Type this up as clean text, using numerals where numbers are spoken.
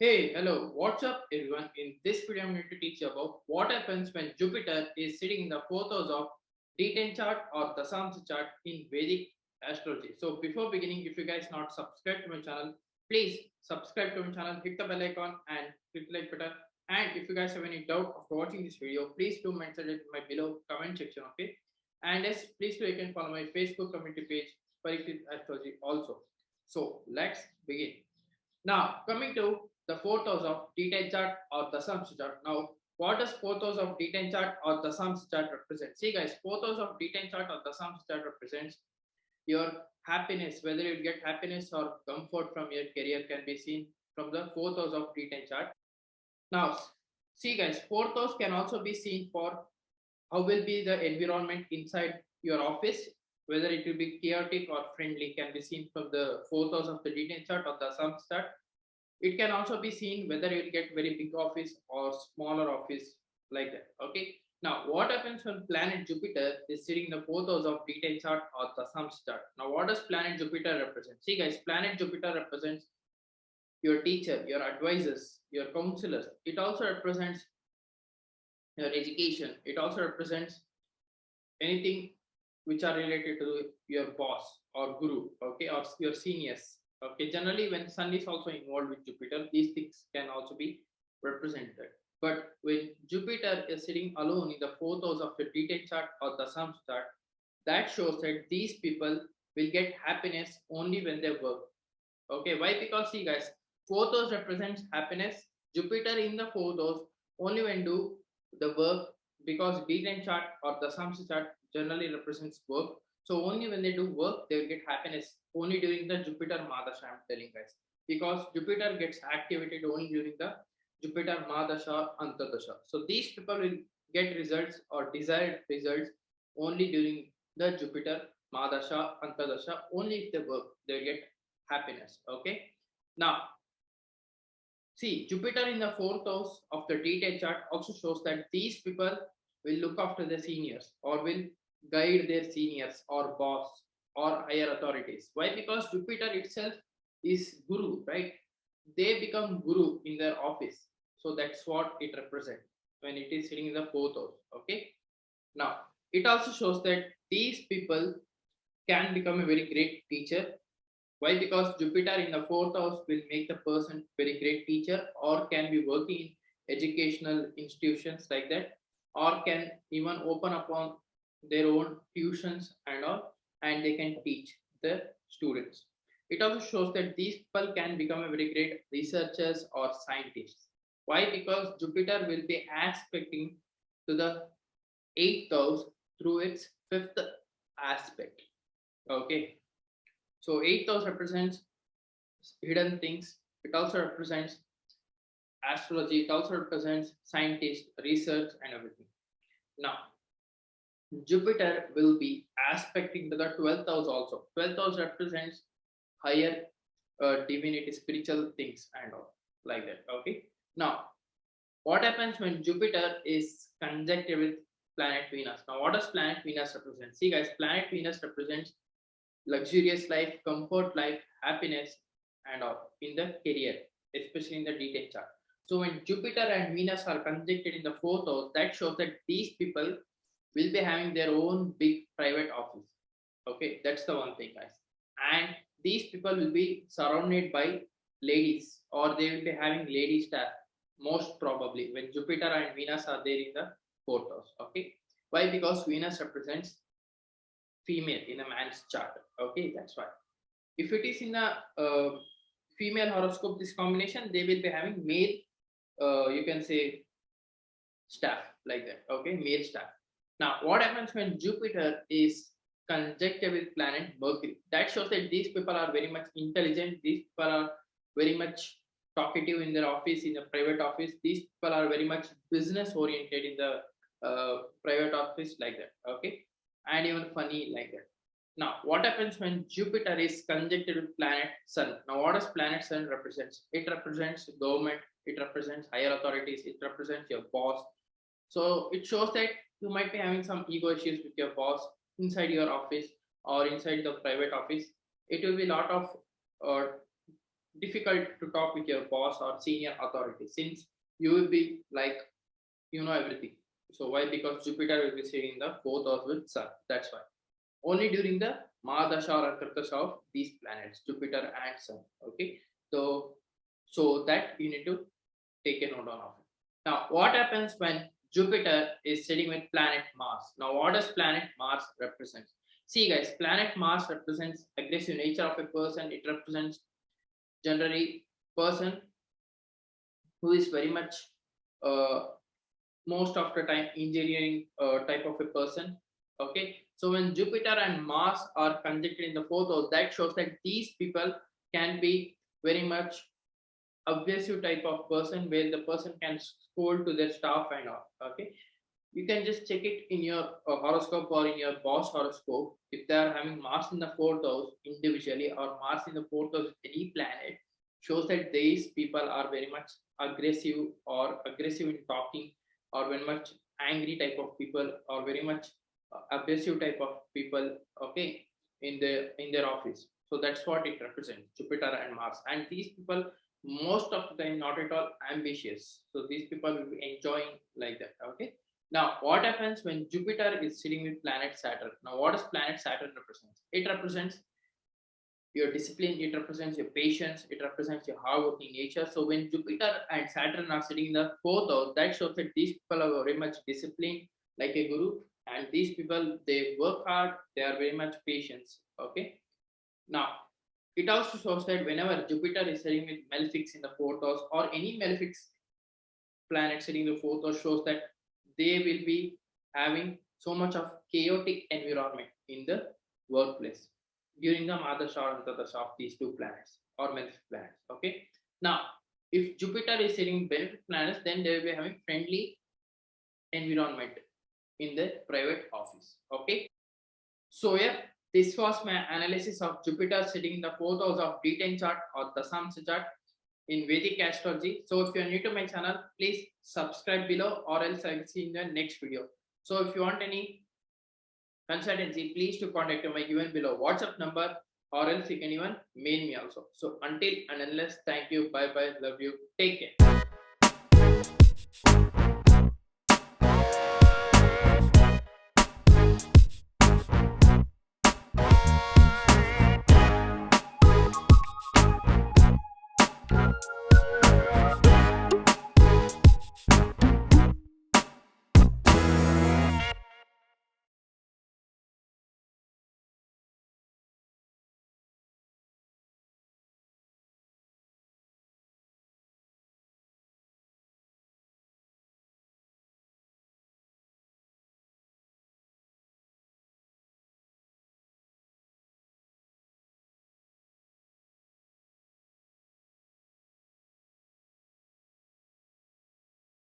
Hey, hello, what's up everyone? In this video, I'm going to teach you about what happens when Jupiter is sitting in the fourth house of D10 chart or dasamsa chart in Vedic Astrology. So before beginning, if you guys not subscribed to my channel, please subscribe to my channel, hit the bell icon and click the like button. And if you guys have any doubt after watching this video, please do mention it in my below comment section, okay? And yes, please do you can follow my Facebook community page, Parikshith Astrology also. So let's begin. Now, coming to the fourth house of D10 chart or dasamsa chart. Now, what does fourth house of D10 chart or dasamsa chart represent? See, guys, fourth house of D10 chart or dasamsa chart represents your happiness. Whether you get happiness or comfort from your career can be seen from the fourth house of D10 chart. Now, see, guys, fourth house can also be seen for how will be the environment inside your office, whether it will be chaotic or friendly, can be seen from the fourth house of the D10 chart or the dasamsa chart. It can also be seen whether you'll get very big office or smaller office, like that. Okay. Now, what happens when planet Jupiter is sitting in the fourth house of D10 chart or the dasamsa chart? Now, what does planet Jupiter represent? See, guys, planet Jupiter represents your teacher, your advisors, your counselors. It also represents your education. It also represents anything which are related to your boss or guru, okay, or your seniors. Okay, generally when Sun is also involved with Jupiter, these things can also be represented. But when Jupiter is sitting alone in the fourth house of the D10 chart or the dasamsa chart, that shows that these people will get happiness only when they work. Okay, why? Because see, guys, fourth house represents happiness. Jupiter in the fourth house only when do the work, because D10 chart or the dasamsa chart generally represents work. So only when they do work, they will get happiness only during the Jupiter Mahadasha, I'm telling guys. Because Jupiter gets activated only during the Jupiter Mahadasha Antardasha. So these people will get results or desired results only during the Jupiter Mahadasha Antardasha. Only if they work, they will get happiness. Okay. Now, see, Jupiter in the fourth house of the D10 chart also shows that these people will look after the seniors or will guide their seniors or boss or higher authorities. Why? Because Jupiter itself is guru, right? They become guru in their office. So that's what it represents when it is sitting in the fourth house. Okay. Now, it also shows that these people can become a very great teacher. Why? Because Jupiter in the fourth house will make the person very great teacher or can be working in educational institutions like that, or can even open upon their own tuitions and all, and they can teach the students. It also shows that these people can become a very great researchers or scientists. Why? Because Jupiter will be aspecting to the eighth house through its fifth aspect. Okay. So eighth house represents hidden things. It also represents astrology. It also represents scientists, research, and everything. Now, Jupiter will be aspecting to the 12th house also. 12th house represents higher divinity, spiritual things and all like that. Okay. Now, what happens when Jupiter is conjuncted with planet Venus? Now, what does planet Venus represent? See, guys, planet Venus represents luxurious life, comfort life, happiness, and all in the career, especially in the D10 chart. So, when Jupiter and Venus are conjuncted in the fourth house, that shows that these people will be having their own big private office. Okay, that's the one thing, guys. And these people will be surrounded by ladies, or they will be having lady staff, most probably when Jupiter and Venus are there in the fourth house. Okay, why? Because Venus represents female in a man's chart. Okay, that's why. If it is in a female horoscope, this combination, they will be having male, you can say, staff like that. Okay, male staff. Now, what happens when Jupiter is conjuncted with planet Mercury? That shows that these people are very much intelligent. These people are very much talkative in their office, in the private office. These people are very much business oriented in the private office like that. Okay, and even funny like that. Now, what happens when Jupiter is conjuncted with planet Sun? Now, what does planet Sun represents? It represents government. It represents higher authorities. It represents your boss. So it shows that you might be having some ego issues with your boss inside your office or inside the private office. It will be a lot of difficult to talk with your boss or senior authority, since you will be like, you know everything. So why? Because Jupiter will be sitting in the fourth house with Sun. That's why. Only during the Mahadasha or Antartasha of these planets, Jupiter and Sun. Okay. So that you need to take a note on of it. Now, what happens when Jupiter is sitting with planet Mars? Now, what does planet Mars represent? See, guys, planet Mars represents aggressive nature of a person. It represents generally person who is very much uh, most of the time engineering type of a person. Okay, so when Jupiter and Mars are conjuncted in the fourth house, that shows that these people can be very much aggressive type of person, where the person can scold to their staff and all. Okay, you can just check it in your horoscope or in your boss horoscope. If they are having Mars in the fourth house individually, or Mars in the fourth house any planet, shows that these people are very much aggressive, or aggressive in talking, or very much angry type of people, or very much abrasive type of people. Okay, in their office. So that's what it represents, Jupiter and Mars. And these people most of the time not at all ambitious. So these people will be enjoying like that. Okay. Now, what happens when Jupiter is sitting with planet Saturn? Now, what does planet Saturn represent? It represents your discipline, it represents your patience, it represents your hardworking nature. So, when Jupiter and Saturn are sitting in the fourth house, that shows that these people are very much disciplined, like a guru, and these people they work hard, they are very much patient. Okay. Now, it also shows that whenever Jupiter is sitting with malefics in the fourth house, or any malefics planet sitting in the fourth house, shows that they will be having so much of chaotic environment in the workplace during the Madasha or Antardasha of these two planets or malefic planets. Okay. Now, if Jupiter is sitting benefic planets, then they will be having friendly environment in the private office. Okay. So yeah, this was my analysis of Jupiter sitting in the fourth house of D10 chart or dasamsa chart in Vedic Astrology. So if you are new to my channel, please subscribe below, or else I will see you in the next video. So if you want any consultancy, please to contact my given below WhatsApp number, or else you can even mail me also. So until and unless, thank you, bye bye, love you, take care.